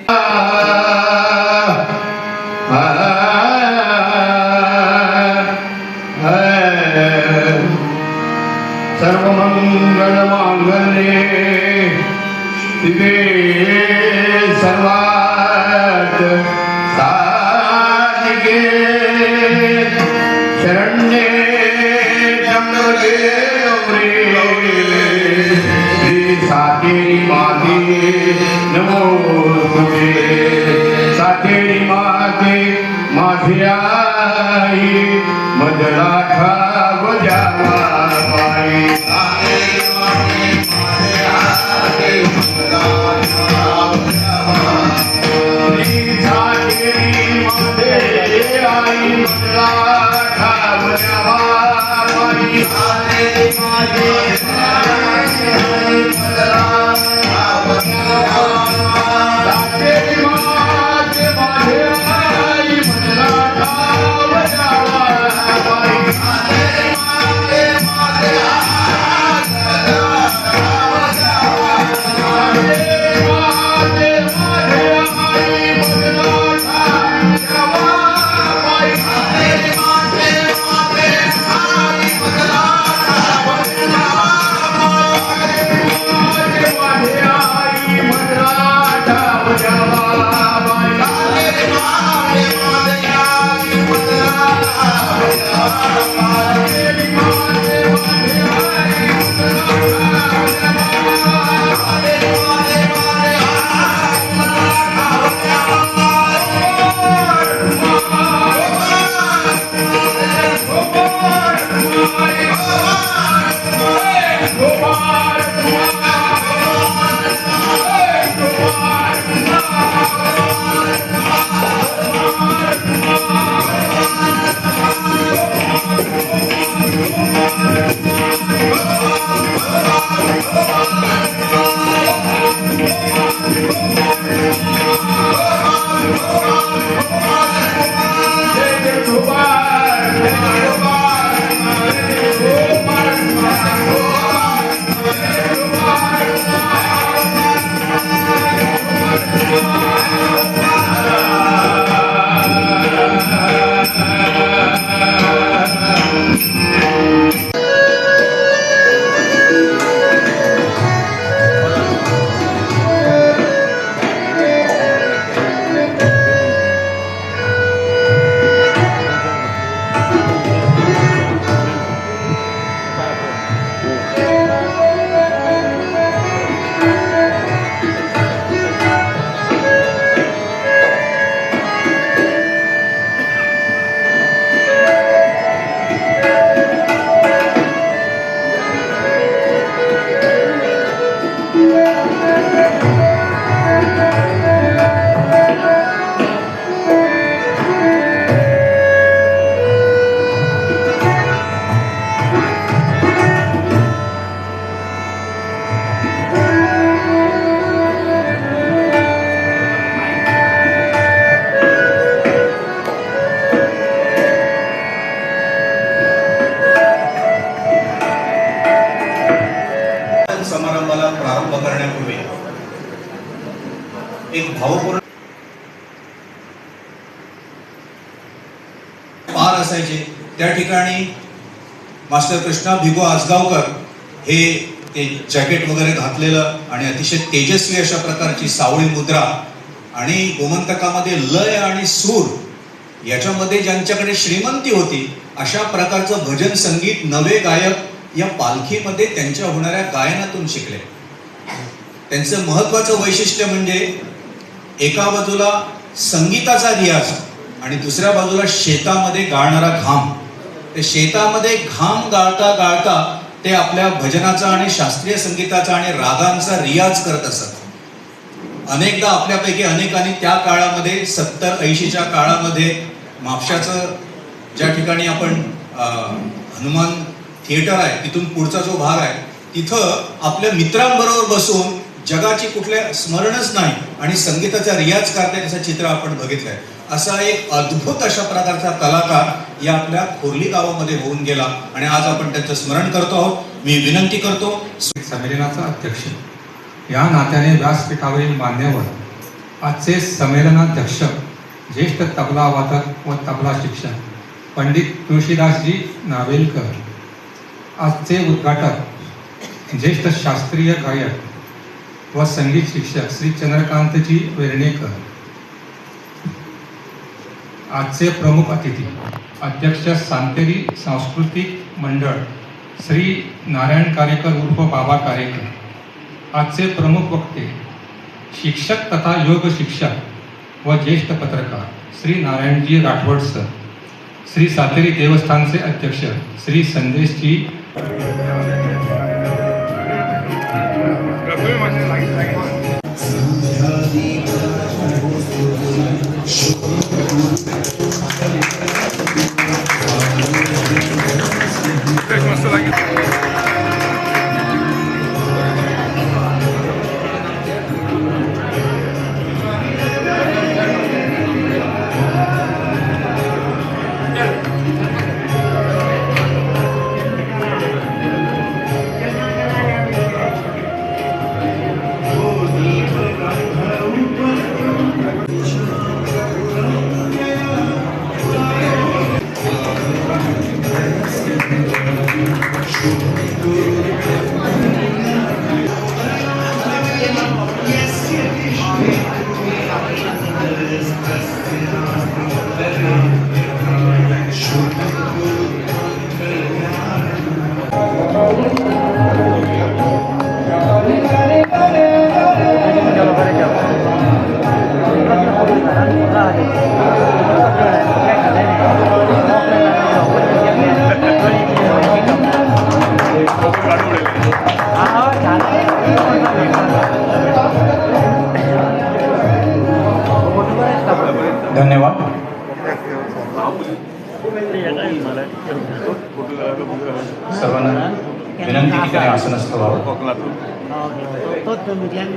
सर्वमंगलमांगल्ये शिवे सर्वार्थ साधिके शरण्ये त्र्यंबके गौरी श्री सातेरी माते नमोस्तुते। सातेरी माते माझी आई मदलाखा बजावा पायी। समारंभाला प्रारंभ करण्यापूर्वी एक भावपूर्ण पार असायचे। त्या ठिकाणी मास्टर कृष्णा भिगो आसगावकर हे ते जॅकेट वगैरे घातलेलं आणि अतिशय तेजस्वी अशा प्रकारची सावळी मुद्रा आणि गोमंतकामध्ये लय आणि सूर याच्यामध्ये ज्यांच्याकडे श्रीमंती होती अशा प्रकारचं भजन संगीत नवे गायक या पालखीमध्ये त्यांच्या होणाऱ्या गायनातून शिकले। त्यांचं महत्वाचं वैशिष्ट्य म्हणजे एका बाजूला संगीताचा रियाज आणि दुसऱ्या बाजूला शेतामध्ये गाळणारा घाम। ते शेतामध्ये घाम गाळता गाळता ते आपल्या भजनाचा आणि शास्त्रीय संगीताचा आणि रागांचा रियाज करत असत। अनेकदा आपल्यापैकी अनेकांनी त्या काळामध्ये 70-80च्या काळामध्ये म्हापशाचं ज्या ठिकाणी आपण हनुमान थिएटर आहे तिथून पुढचा जो भाग आहे तिथं आपल्या मित्रांबरोबर बसून जगाची कुठले स्मरणच नाही आणि संगीताचा रियाज करते असं चित्र आपण बघितलंय। असा एक अद्भुत अशा प्रकारचा कलाकार या आपल्या खोर्ली गावामध्ये होऊन गेला आणि आज आपण त्यांचं स्मरण करतो आहोत। मी विनंती करतो संमेलनाचा अध्यक्ष या नात्याने व्यासपीठावरील मान्यवर आजचे संमेलनाध्यक्ष ज्येष्ठ तबला वादक व तबला शिक्षक पंडित तुळशीदासजी नावेलकर, आजचे उद्घाटक ज्येष्ठ शास्त्रीय गायक व संगीत शिक्षक श्री चंद्रकांतजी वेर्णेकर, आजचे प्रमुख अतिथी अध्यक्ष सांतेरी सांस्कृतिक मंडळ श्री नारायण कारेकर उर्फ बाबा कारेकर, आजचे प्रमुख वक्ते शिक्षक तथा योग शिक्षक व ज्येष्ठ पत्रकार श्री नारायणजी राठोड सर, श्री सातेरी देवस्थानचे अध्यक्ष श्री संदेशजी धन्यवाद. सर्वांना विनंती की काही आसनस्थ व्हावं. Tot kemudian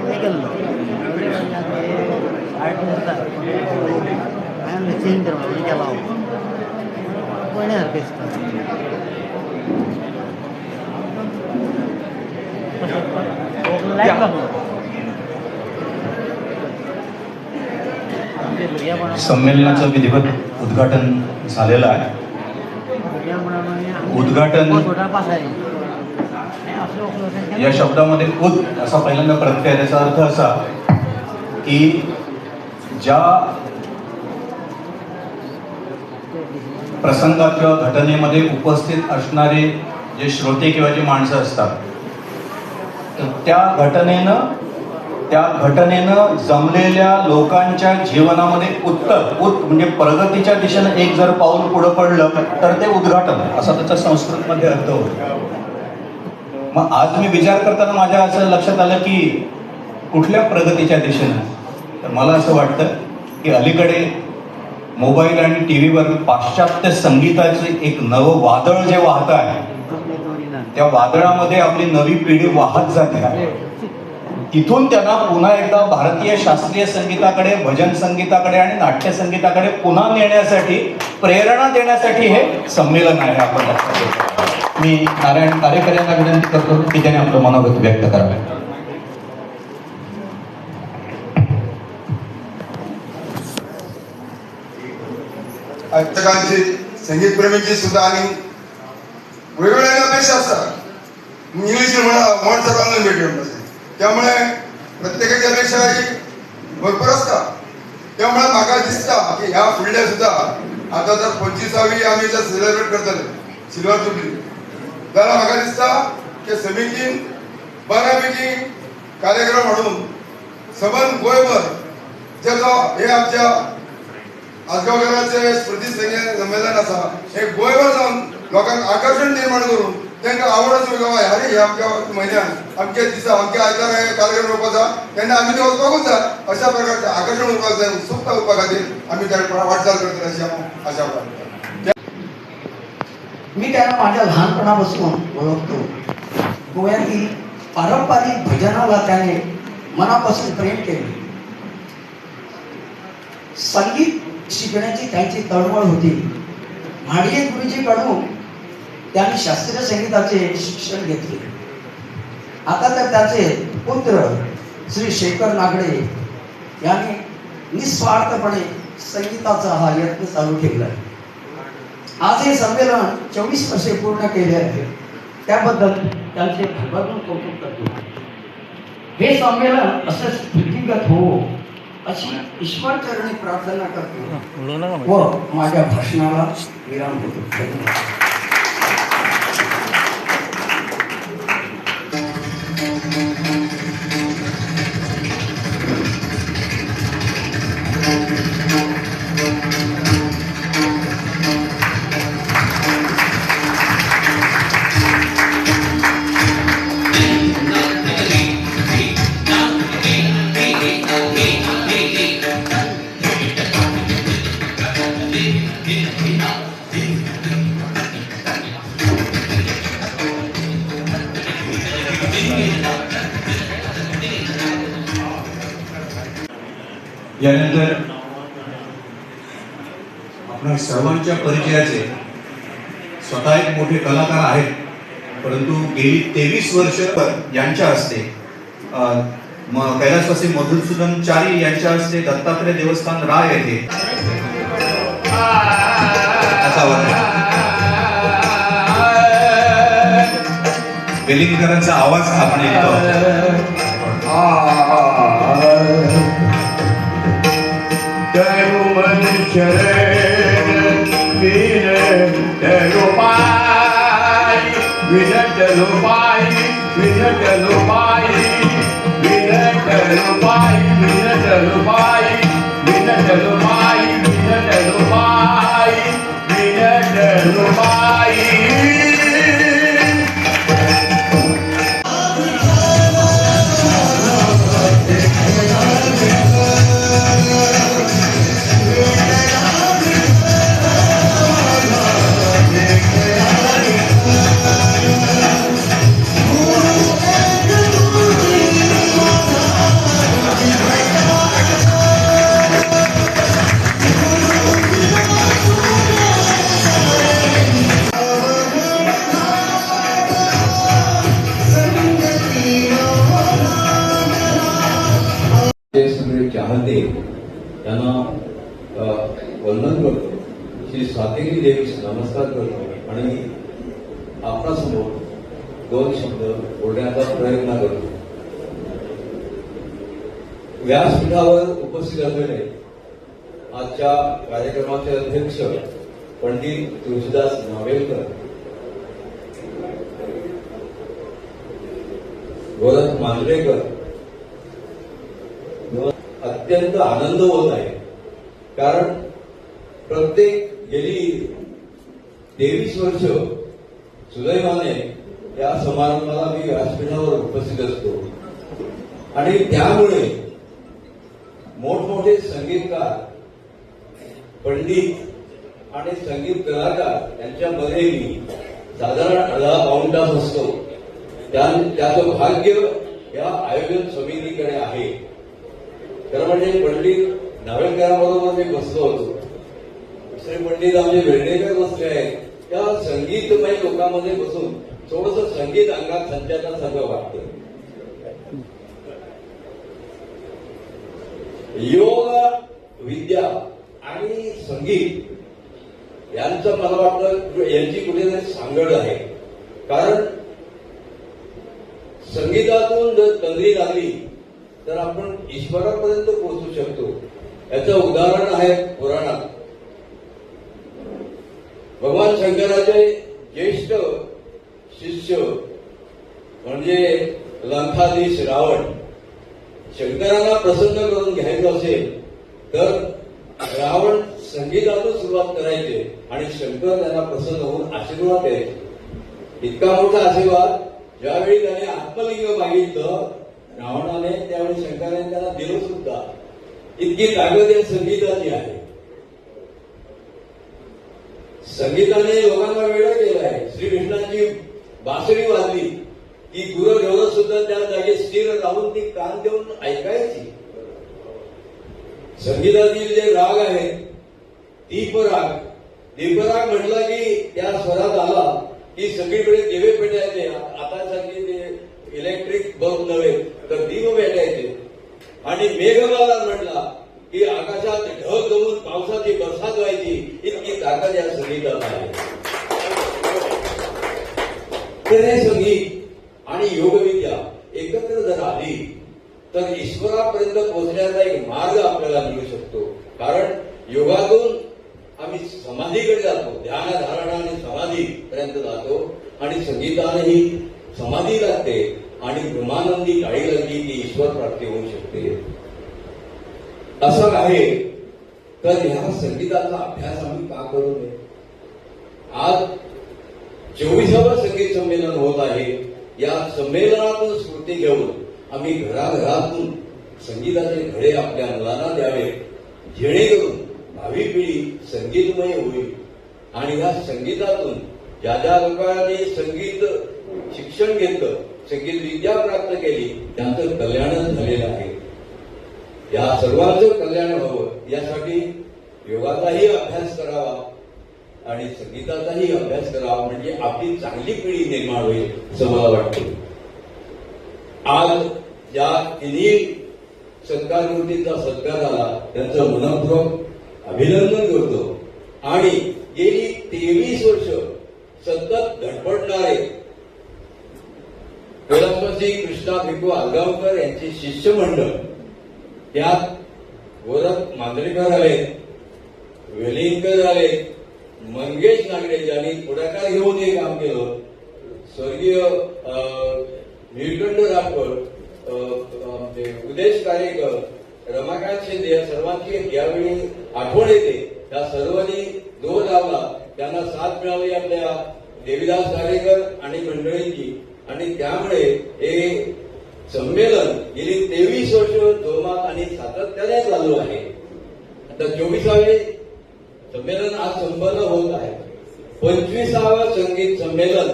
legal. Ayam mesin terlalu jauh. Mana harus? संमेलनाचं विधिवत उद्घाटन झालेलं आहे. उद्घाटन या शब्दामध्ये असा पहिल्यांदा प्रत्यय, त्याचा अर्थ असा की ज्या प्रसंगात किंवा घटनेमध्ये उपस्थित असणारे जे श्रोते किंवा जे माणसं असतात, तर त्या घटनेनं जमलेल्या लोकांच्या जीवनामध्ये म्हणजे प्रगतीच्या दिशेनं एक जर पाऊल पुढं पडलं तर ते उद्घाटन असा त्याचा संस्कृतमध्ये अर्थ होतो. मग आज मी विचार करताना माझ्या असं लक्षात आलं की कुठल्या प्रगतीच्या दिशेनं, तर मला असं वाटतं की अलीकडे मोबाईल आणि टी व्हीवर पाश्चात्य संगीताचे एक नवं वादळ जे वाहत आहे, त्या वादळामध्ये आपली नवी पिढी वाहत जाते आहे. तिथून त्यांना पुन्हा एकदा भारतीय शास्त्रीय संगीताकडे, भजन संगीताकडे आणि नाट्य संगीताकडे पुन्हा नेण्यासाठी, प्रेरणा देण्यासाठी हे संमेलन आहे. आपण लक्षात घेतो. मी नारायण कारेकर यांना विनंती करतो की त्याने आपलं मनोगत व्यक्त करावे. अर्चकांची, संगीत प्रेमींची सुद्धा आणि वेगवेगळ्या अपेक्षा असतात. इंग्लिश म्हण सर्वांना भेटेल, त्यामुळे प्रत्येकाची अपेक्षा ही भरपूर असतात. त्यामुळे म्हाका दिसता की ह्या फुडल्या सुद्धा आता जर 25वी आम्ही जर सेलिब्रेट करतले सिल्वर जुबली, जाल्यार म्हाका दिसता की समितीन बऱ्यापैकी कार्यक्रम हाडून सबंद गोंयभर जेजो हे आमच्या आजगांवकारांचे स्मृती संगीत संमेलन आसा, हे गोंयभर जावन लोकांक आकर्षण निर्माण करून तांकां आवडच गावाय अरे हे आमच्या म्हयन्यान अमके दिसा अमके आयतार हे कार्यक्रम उरपाक जाय तेन्ना आमी ते वचपाकूच जाय. अशा प्रकारचे आकर्षण उरपाक जाय, उत्सुकता उरपा खातीर आमी त्या वाटचाल करतले अशी हांव आशा करता. मी त्यांना माझ्या लहानपणापासून ओळखतो. गोव्यातील पारंपरिक भजनाला त्याने मनापासून प्रेम केले. संगीत शिकण्याची त्यांची तळमळ होती. म्हाडिये गुरुजीकडून त्यांनी शास्त्रीय संगीताचे शिक्षण घेतले. आता तर त्याचे पुत्र श्री शेखर नागडे याने निस्वार्थपणे संगीताचा हा यत्न चालू ठेवला. आज हे संमेलन 24 वर्षे पूर्ण केले आहे. त्याबद्दल त्यांचे भरभरून कौतुक करतो. हे संमेलन असंच वृद्धिंगत हो अशी ईश्वर चरणी प्रार्थना करतो व माझ्या भाषणाला विराम देतो. धन्यवाद. यानंतर आपल्या सर्वांच्या परिचयाचे स्वतः एक मोठे कलाकार आहेत, परंतु गेली 23 वर्ष यांच्या हस्ते कैलासवासी मधुसूदन चारी यांच्या हस्ते दत्तात्रय देवस्थान राय येथे असा वेलिंगकरांचा आवाज आपण ऐकतो. तेरू मन शरण वीर तेरू पाय वीर तेरू पाय वीर तेरू पाय वीर तेरू पाय वीर तेरू पाय वीर तेरू पाय वीर तेरू पाय वीर तेरू पाय. सगळे चाहते त्यांना वंदन करतो. श्री सातेरी देवीस नमस्कार करतो आणि आपणासमोर 2 शब्द बोलण्याचा प्रयत्न करतो. व्यासपीठावर उपस्थित असलेले आजच्या कार्यक्रमाचे अध्यक्ष पंडित तुळशीदास नावेलकर, गोरख मांजरेकर, अत्यंत आनंद होत आहे. कारण प्रत्येक गेली 23 वर्ष सुदैवाने या समारंभाला मी व्यासपीठावर उपस्थित असतो आणि त्यामुळे मोठमोठे संगीतकार, पंडित आणि संगीत कलाकार यांच्यामध्ये मी साधारण अर्धा पाऊण तास असतो. त्याचं भाग्य या आयोजन समितीकडे आहे. खरं म्हणजे पंडित नावेलकरांबरोबर मी बसलो होतो. दुसरे पंडित आमचे वेर्णेकर बसले आहेत. त्या संगीतमय लोकांमध्ये बसून थोडंसं संगीत अंगात संचारासारखं वाटतं. योग, विद्या आणि संगीत यांचं मला वाटतं यांची कुठेतरी सांगड आहे. कारण संगीतातून जर तंद्री लागली तर आपण ईश्वरापर्यंत पोहोचू शकतो. याचं उदाहरण आहे पुराणात. भगवान शंकराचे ज्येष्ठ शिष्य म्हणजे लंकाधीश रावण शंकरांना प्रसन्न करून घ्यायचं असेल तर रावण संगीतातून सुरुवात करायचे आणि शंकर त्यांना प्रसन्न होऊन आशीर्वाद द्यायचे. इतका मोठा आशीर्वाद ज्यावेळी त्याने आत्मलिंग मागितलं रावणाने त्यावेळी शंकराने त्याला दिलं सुद्धा. इतकी ताकद या संगीताची आहे. संगीताने लोकांना वेळ केला आहे. श्रीकृष्णाची बासरी वाजली की गुरुदेव सुद्धा त्या जागी स्थिर राहून ती कान देऊन ऐकायची. संगीतातील जे राग आहेत दीपराग, दीपराग म्हटला की त्या स्वरात आला की सगळीकडे दिवे पेटायचे. आता सारखे ते इलेक्ट्रिक बल्ब नव्हे तर दीप पेटायचे आणि आणि मेघमाला म्हणला की आकाशात ढग जमून पावसाची बरसात व्हायची इतकी ताकद या संगीतात आहे. तर हे संगीत आणि योगविद्या एकत्र जर आली तर ईश्वरापर्यंत पोहोचण्याचा एक मार्ग आपल्याला मिळू शकतो. कारण योगातून आम्ही समाधीकडे जातो, ध्यान धारणा आणि समाधी पर्यंत जातो, आणि संगीतानेही समाधी लागते आणि ब्रह्मानंदी काळी लागली की ईश्वर प्राप्ती होऊ शकते. असं आहे तर ह्या संगीताचा अभ्यास आम्ही का करू नये? आज 24वे संगीत संमेलन होत आहे. या संमेलनातून स्फूर्ती घेऊन आम्ही घराघरातून संगीताचे धडे आपल्या मुलांना द्यावे, जेणेकरून भावी पिढी संगीतमय होईल. आणि या संगीतातून ज्या ज्या लोकांनी संगीत शिक्षण घेतलं, संगीत विद्या प्राप्त केली, त्यांचं कल्याणच झालेलं आहे. या सर्वांचं कल्याण व्हावं यासाठी योगाचाही अभ्यास करावा आणि संगीताचाही अभ्यास करावा, म्हणजे आपली चांगली पिढी निर्माण होईल असं मला वाटतं. आज ज्या तिन्ही सत्कारमूर्तींचा सत्कार झाला त्यांचं मनपूर्वक अभिनंदन करतो. आणि गेली 23 वर्ष सतत धडपडणारे कैलासवासी कृष्णा भिकू आलगावकर यांचे शिष्यमंडळ, त्यात गोरख मांजरेकर आले, वेलिंगकर आले, मंगेश नागडे यांनी पुढाकार घेऊन हे काम केलं, स्वर्गीय निळकंठ राठोड, उदेश कारेकर, रमाकांत शिंदे या सर्वांची यावेळी आठवण येते. त्या सर्वांनी जोर लावला, त्यांना साथ मिळाली आपल्या देवीदास कारेकर आणि मंडळींची. आणि त्यामुळे हे संमेलन गेली 23 वर्ष जोमात आणि सातत्याने चालू आहे. आता 24वे संमेलन आज संपन्न होत आहे. 25वे संगीत संमेलन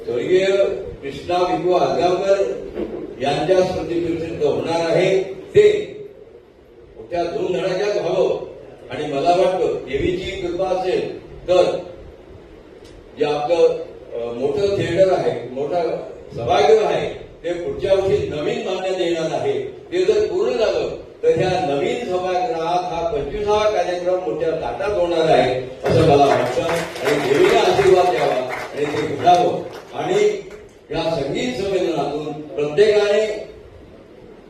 स्वर्गीय कृष्णा भिकू आलगावकर यांच्या स्मृतीप्रीत्यर्थ होणार आहे. ते मोठ्या धूमधडाक्यात व्हावं आणि मला वाटतं देवीची कृपा असेल तर जे आपलं मोठं थिएटर आहे, मोठं सभागृह आहे, ते पुढच्या वर्षी नवीन बांधण्यात येणार आहे. ते जर पूर्ण झालं तर ह्या नवीन सभागृहात हा 25वा कार्यक्रम मोठ्या ताटात होणार आहे असं मला वाटतं. आणि देवीला आशीर्वाद द्यावा आणि ते घडावं. आणि या संगीत संमेलनातून प्रत्येकाने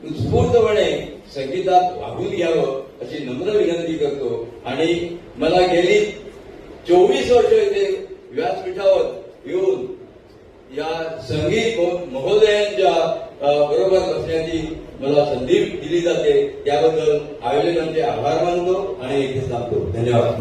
उत्स्फूर्तपणे संगीतात वाहून घ्यावं अशी नम्र विनंती करतो. आणि मला गेली 24 वर्ष इथे व्यासपीठावर येऊन या संगीत महोदयांच्या बरोबर बसण्याची मला संधी दिली जाते, त्याबद्दल आयोजकांचे आभार मानतो आणि इथे थांबतो. धन्यवाद.